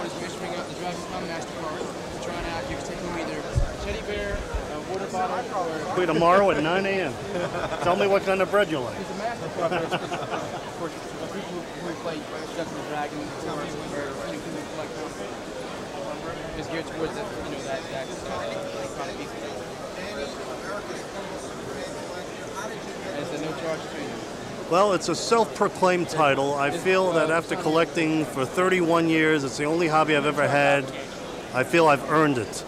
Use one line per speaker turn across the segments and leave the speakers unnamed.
is measuring out the Dragon MasterCard. Trying out, you can take home either a teddy bear, a water bottle, or...
Play tomorrow at 9 a.m. Tell me what kind of bread you like.
It's a MasterCard for people who play Dungeons and Dragons or people who collect comics. It's geared towards that kind of people. And it's a no charge training.
Well, it's a self-proclaimed title. I feel that after collecting for 31 years, it's the only hobby I've ever had. I feel I've earned it.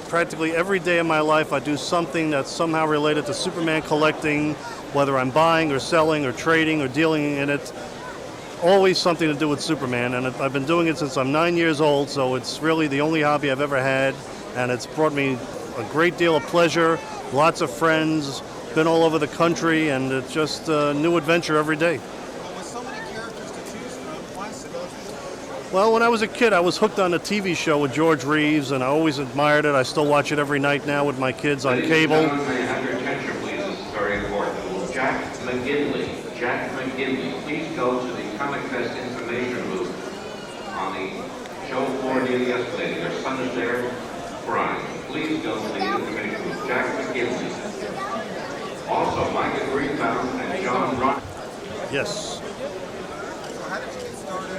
Practically every day of my life, I do something that's somehow related to Superman collecting, whether I'm buying or selling or trading or dealing in it. Always something to do with Superman, and I've been doing it since I'm 9 years old, so it's really the only hobby I've ever had, and it's brought me a great deal of pleasure, lots of friends, been all over the country, and it's just a new adventure every day.
Well, with so many characters to choose from, why so much?
Well, when I was a kid, I was hooked on a TV show with George Reeves, and I always admired it. I still watch it every night now with my kids on cable.
Ladies and gentlemen, may I have your attention, please? This is very important. Jack McGinley, please go to the ComicFest information booth on the show floor near the escalator. Your son is there crying. Please go to the information booth. Jack McGinley. Also, Micah Greenbaum and John Rock.
Yes.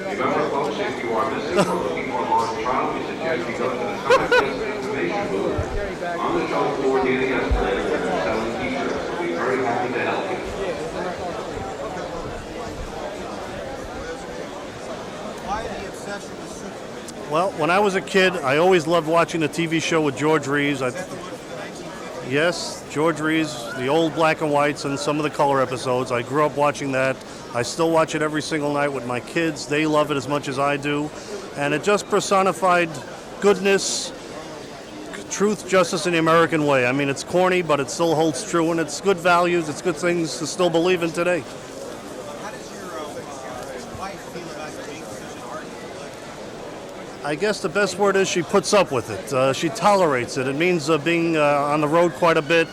Remember, folks, if you are missing or looking for a lost child, we suggest you go to the ComicFest information booth on the show floor near the escalator where they're selling t-shirts. We'll be very happy to help you.
Why the obsession with Superman?
Well, when I was a kid, I always loved watching the TV show with George Reeves.
Is that the one from the 1950s?
Yes, George Reeves, the old black and whites and some of the color episodes. I grew up watching that. I still watch it every single night with my kids. They love it as much as I do. And it just personified goodness, truth, justice, and the American way. I mean, it's corny, but it still holds true, and it's good values, it's good things to still believe in today.
How does your wife feel about being such an ardent collector?
I guess the best word is she puts up with it. She tolerates it. It means being on the road quite a bit,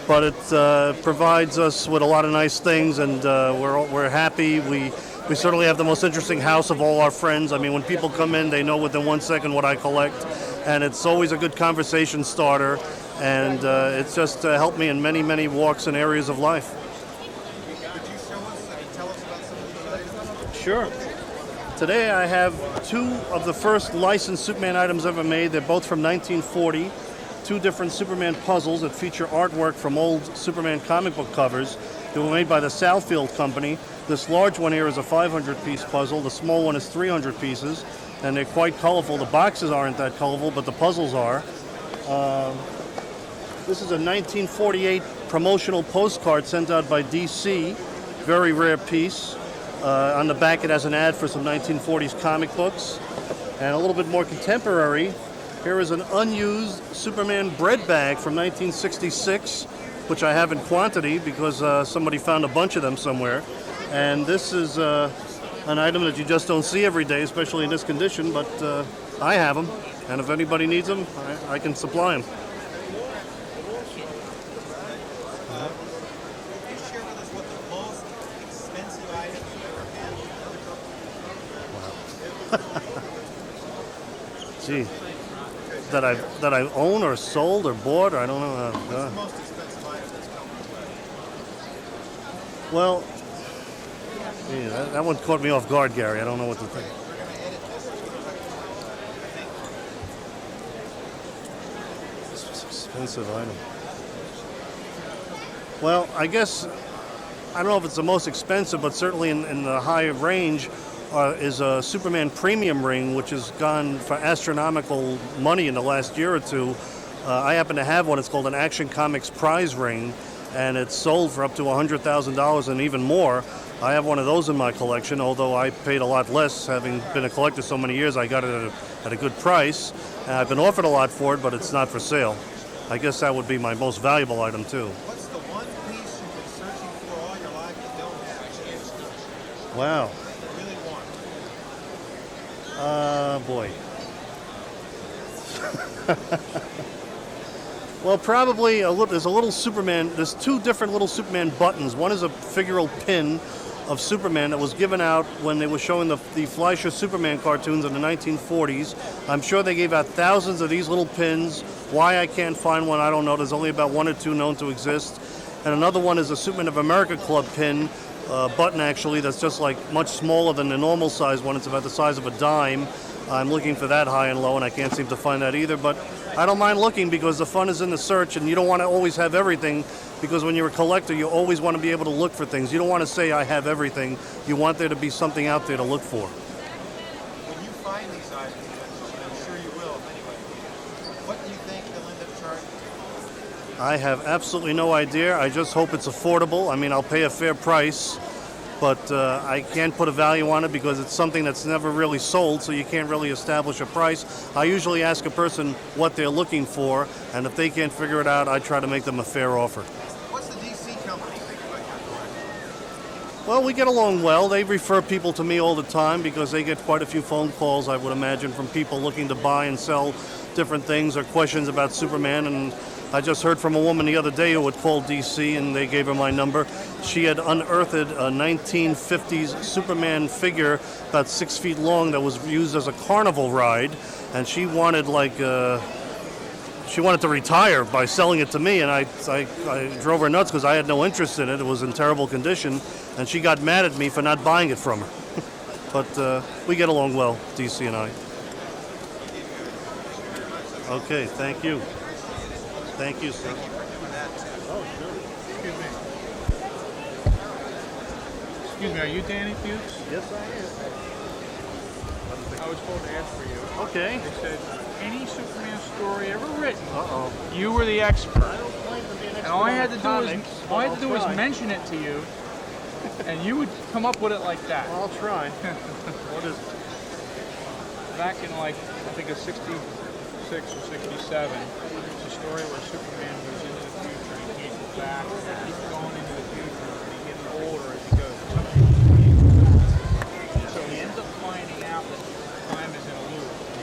but it provides us with a lot of nice things, and we're happy. We certainly have the most interesting house of all our friends. I mean, when people come in, they know within 1 second what I collect, and it's always a good conversation starter, and it's just helped me in many, many walks and areas of life.
Could you show us and tell us about some of these items?
Sure. Today I have two of the first licensed Superman items ever made. They're both from 1940. Two different Superman puzzles that feature artwork from old Superman comic book covers. They were made by the Southfield Company. This large one here is a 500-piece puzzle. The small one is 300 pieces, and they're quite colorful. The boxes aren't that colorful, but the puzzles are. This is a 1948 promotional postcard sent out by DC. Very rare piece. On the back it has an ad for some 1940s comic books. And a little bit more contemporary, here is an unused Superman bread bag from 1966, which I have in quantity because somebody found a bunch of them somewhere. And this is an item that you just don't see every day, especially in this condition, but I have them. And if anybody needs them, I can supply them.
Can you share with us what the most expensive item you ever had?
Gee, that I own or sold or bought, or I don't know.
What's the most expensive item that's come from?
Well, gee, that one caught me off guard, Gary. I don't know what to think.
We're going to edit this.
Expensive item. Well, I guess, I don't know if it's the most expensive, but certainly in the high range is a Superman premium ring, which has gone for astronomical money in the last year or two. I happen to have one. It's called an Action Comics prize ring, and it's sold for up to $100,000 and even more. I have one of those in my collection, although I paid a lot less. Having been a collector so many years, I got it at a good price. And I've been offered a lot for it, but it's not for sale. I guess that would be my most valuable item, too.
What's the one piece you've been searching for all your life you don't have?
Wow.
You really want?
Boy. Well, probably there's a little Superman. There's two different little Superman buttons. One is a figural pin of Superman that was given out when they were showing the Fleischer Superman cartoons in the 1940s. I'm sure they gave out thousands of these little pins. Why I can't find one, I don't know. There's only about 1 or 2 known to exist. And another one is a Superman of America Club pin, button actually, that's just like much smaller than the normal size one. It's about the size of a dime. I'm looking for that high and low, and I can't seem to find that either. But I don't mind looking because the fun is in the search, and you don't want to always have everything, because when you're a collector, you always want to be able to look for things. You don't want to say, I have everything. You want there to be something out there to look for.
When you find these items, and I'm sure you will anyway, what do you think they'll end up charging?
I have absolutely no idea. I just hope it's affordable. I mean, I'll pay a fair price, but I can't put a value on it because it's something that's never really sold, so you can't really establish a price. I usually ask a person what they're looking for, and if they can't figure it out, I try to make them a fair offer.
What's the DC company think about your collection?
Well, we get along well. They refer people to me all the time because they get quite a few phone calls, I would imagine, from people looking to buy and sell different things or questions about Superman. And I just heard from a woman the other day who had called DC, and they gave her my number. She had unearthed a 1950s Superman figure about 6 feet long that was used as a carnival ride, and she wanted she wanted to retire by selling it to me, and I drove her nuts because I had no interest in it. It was in terrible condition, and she got mad at me for not buying it from her. But we get along well, DC and I. Okay, thank you. Thank you, sir. Oh, sure.
Excuse me, are you Danny Fuchs?
Yes, I
I was told to ask for you.
am. Okay.
They said, any Superman story ever written,
Uh-oh.
you were the expert.
I don't claim to be an expert
And all I
on
had
the
to
comics,
all I had
but
to do
I'll
was
try.
mention it to you, and you would come up with it like that.
I'll try. What is it?
Back in I think it's 66 or 67, it's a story where Superman goes into the future and he's back and he's going